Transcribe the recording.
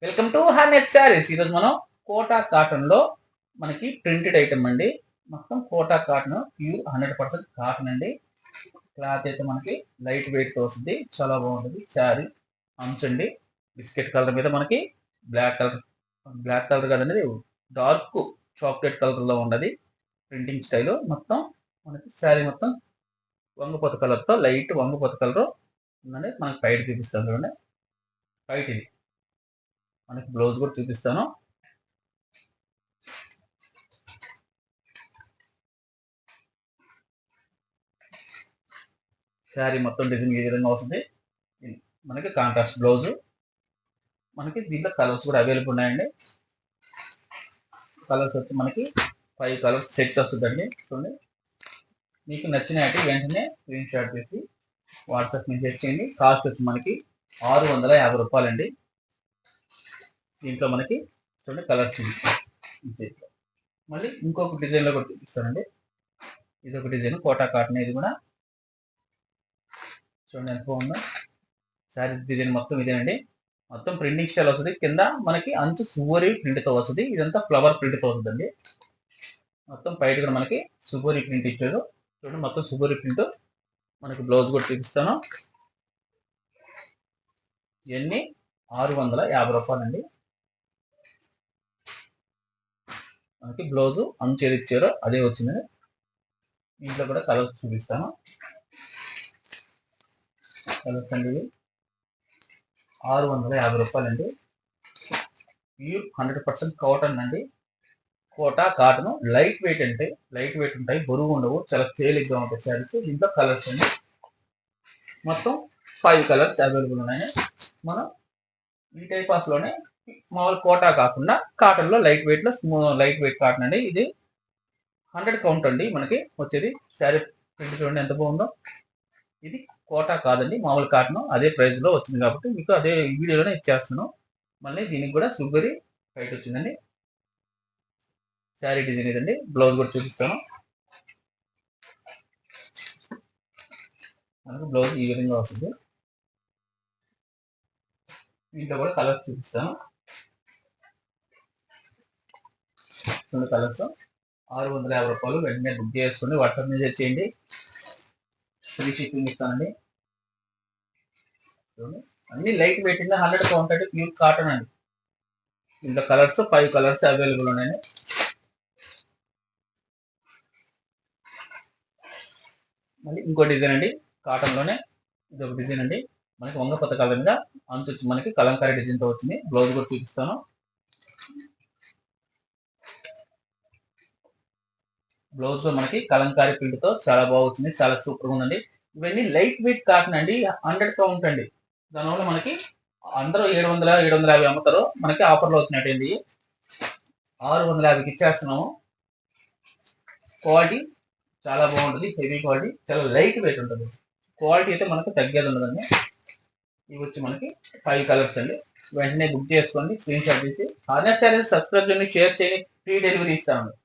Welcome to harness saris. ఈరోజు మనం quota cotton లో మనకి ప్రింటెడ్ ఐటమ్ అండి. మొత్తం కోటా కాటన్ ప్యూర్ 100% కాటన్ అండి. క్లాత్ అయితే మనకి లైట్ వెయిట్ తో వస్తుంది, చాలా బాగుంటుంది. శారీ అంచండి బిస్కెట్ కలర్ మీద మనకి బ్లాక్ కలర్ కదండి, డార్క్ చాక్లెట్ కలర్ లో ఉన్నది ప్రింటింగ్ స్టైల్. మొత్తం మనకి శారీ మొత్తం వంగపోత కలర్ తో, లైట్ వంగపోత కలర్ ఉందండి. మనకి బయట చూపిస్తాను చూడండి. బయట ఇది మనకి బ్లౌజ్ కూడా చూపిస్తాను. శారీ మొత్తం డిజైన్ ఈ విధంగా వస్తుంది. మనకి కాంట్రాస్ట్ బ్లౌజ్. మనకి దీంట్లో కలర్స్ కూడా అవైలబుల్ ఉన్నాయండి. కలర్స్ వచ్చి మనకి 5 కలర్స్ సెట్ వస్తుందండి. చూడండి, మీకు నచ్చిన వెంటనే స్క్రీన్ షాట్ చేసి వాట్సాప్ మెసేజ్ చేయండి. కాస్ట్ వచ్చి మనకి 650 రూపాయలండి. దీంట్లో మనకి చూడండి కలర్స్ మళ్ళీ ఇంకొక డిజైన్ లో కూడా చూపిస్తానండి. ఇది ఒక డిజైన్ కోటా కాటన్. ఇది కూడా చూడండి ఎంత బాగుందో. శారీ డిజైన్ మొత్తం ఇదేనండి. మొత్తం ప్రింటింగ్ స్టైల్ వస్తుంది. కింద మనకి అంచు సువోరి ప్రింట్ తో వస్తుంది. ఇదంతా ఫ్లవర్ ప్రింట్ తో వస్తుందండి. మొత్తం పైట కూడా మనకి సువోరి ప్రింట్ ఇచ్చారు. చూడండి మొత్తం సువోరి ప్రింట్. మనకి బ్లౌజ్ కూడా చూపిస్తాను. ఇవన్నీ 650 రూపాయలండి. మనకి బ్లౌజ్ అంచు ఏది ఇచ్చారో అదే వచ్చింది. ఇంట్లో కూడా కలర్స్ చూపిస్తాను. కలర్స్ అండి 650 రూపాయలండి. ప్యూర్ 100% కాటన్ అండి. కోటా కాటన్ లైట్ వెయిట్ అంటే లైట్ వెయిట్ ఉంటాయి, బరువు ఉండవు, చాలా తేలిగ్గా ఉంటాయి శారీస్. దీంట్లో కలర్స్ అండి మొత్తం 5 కలర్స్ అవైలబుల్ ఉన్నాయి. మనం ఈ టైప్ ఆఫ్ లోనే మామూలు కోటా కాకుండా కాటన్ లో లైట్ వెయిట్ కాటన్ అండి. ఇది 100 కౌంట్ అండి మనకి వచ్చేది. శారీ ప్రింట్ చూడండి ఎంత బాగుందో. ఇది కోటా కాదండి, మామూలు కాటన్. అదే ప్రైస్ లో వచ్చింది కాబట్టి మీకు అదే వీడియోలోనే ఇచ్చేస్తున్నాను. మళ్ళీ దీనికి కూడా సుగరి బయట వచ్చిందండి. శారీ డిజైన్ ఇదండి. బ్లౌజ్ కూడా చూపిస్తాను. మనకు బ్లౌజ్ ఈ విధంగా వస్తుంది. దీంట్లో కూడా కలర్స్ చూపిస్తాను. రెండు కలర్స్ 650 రూపాయలు. వెంటనే బుక్ చేసుకోండి. వాట్సాప్ మెసేజ్ చేయండి. ఫ్రీ షిప్పింగ్ ఇస్తానండి. అన్ని లైట్ వెయిట్ 100 కౌంట్ అంటే ప్యూర్ కాటన్ అండి. ఇంట్లో కలర్స్ 5 కలర్స్ అవైలబుల్ ఉన్నాయి. మళ్ళీ ఇంకో డిజైన్ అండి కాటన్ లోనే. ఇది ఒక డిజైన్ అండి. మనకి వంగపత్త కలర్ మీద అంచు వచ్చి మనకి కలంకారీ డిజైన్ తో వచ్చింది. బ్లౌజ్ కూడా చూపిస్తాను. బ్లౌజ్ లో మనకి కలంకారీ ప్రింట్ తో చాలా బాగా వచ్చింది, చాలా సూపర్ గా ఉందండి. ఇవన్నీ లైట్ వెయిట్ కాటన్ అండి, 100 కౌంట్ అండి. దానివల్ల మనకి అందరూ 750 అమ్ముతారు. మనకి ఆఫర్లో వచ్చినట్టయింది. 650కి ఇచ్చేస్తున్నాము. క్వాలిటీ చాలా బాగుంటుంది, హెవీ క్వాలిటీ, చాలా లైట్ వెయిట్ ఉంటుంది. క్వాలిటీ అయితే మనకు తగ్గేది ఉండదండి. ఇవి వచ్చి మనకి 5 కలర్స్ అండి. వెంటనే బుక్ చేసుకోండి. స్క్రీన్ షాట్ తీసి హార్నెస్ శారీస్ సబ్స్క్రైబ్ చేయండి, షేర్ చేయండి, ఫ్రీ డెలివరీ ఇస్తామండి.